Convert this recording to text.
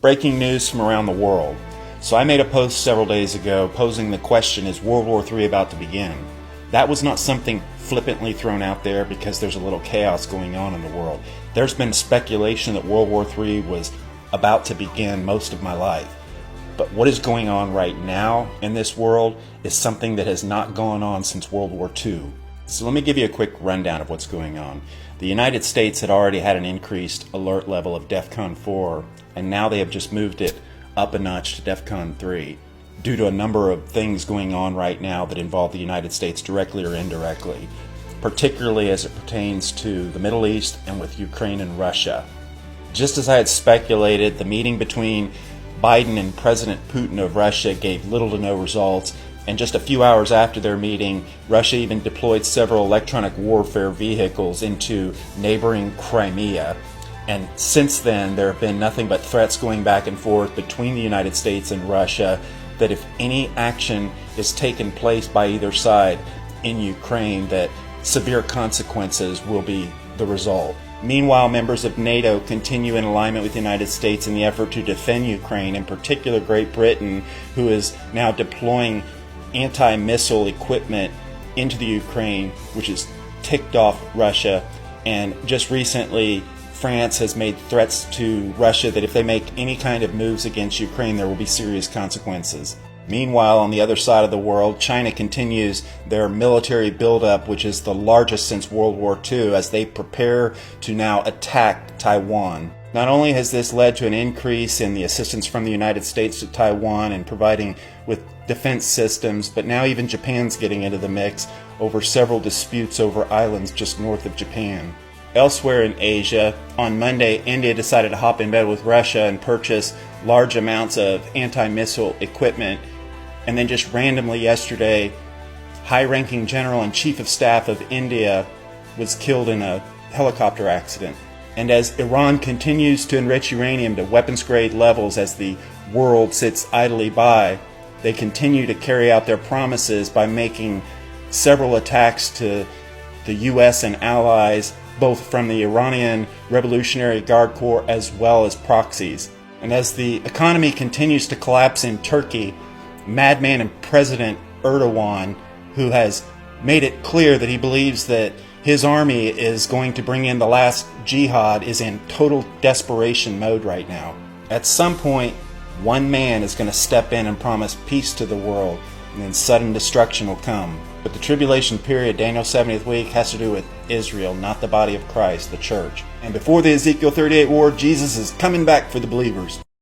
Breaking news from around the world. So I made a post several days ago posing the question, is World War III about to begin? That was not something flippantly thrown out there because there's a little chaos going on in the world. There's been speculation that World War III was about to begin most of my life. But what is going on right now in this world is something that has not gone on since World War II. So let me give you a quick rundown of what's going on. The United States had already had an increased alert level of DEFCON 4, and now they have just moved it up a notch to DEFCON 3 due to a number of things going on right now that involve the United States directly or indirectly, particularly as it pertains to the Middle East and with Ukraine and Russia. Just as I had speculated, the meeting between Biden and President Putin of Russia gave little to no results, and just a few hours after their meeting, Russia even deployed several electronic warfare vehicles into neighboring Crimea. And since then, there have been nothing but threats going back and forth between the United States and Russia that if any action is taken place by either side in Ukraine, that severe consequences will be the result. Meanwhile, members of NATO continue in alignment with the United States in the effort to defend Ukraine, in particular Great Britain, who is now deploying anti-missile equipment into the Ukraine, which has ticked off Russia. And just recently, France has made threats to Russia that if they make any kind of moves against Ukraine, there will be serious consequences. Meanwhile, on the other side of the world, China continues their military buildup, which is the largest since World War II, as they prepare to now attack Taiwan. Not only has this led to an increase in the assistance from the United States to Taiwan and providing with defense systems, but now even Japan's getting into the mix over several disputes over islands just north of Japan. Elsewhere in Asia, on Monday, India decided to hop in bed with Russia and purchase large amounts of anti-missile equipment. And then just randomly yesterday, high-ranking general and chief of staff of India was killed in a helicopter accident. And as Iran continues to enrich uranium to weapons-grade levels as the world sits idly by, they continue to carry out their promises by making several attacks to the U.S. and allies, both from the Iranian Revolutionary Guard Corps as well as proxies. And as the economy continues to collapse in Turkey, madman and President Erdogan, who has made it clear that he believes that his army is going to bring in the last jihad, is in total desperation mode right now. At some point, one man is going to step in and promise peace to the world, and then sudden destruction will come. But the tribulation period, Daniel's 70th week, has to do with Israel, not the body of Christ, the church. And before the Ezekiel 38 war, Jesus is coming back for the believers.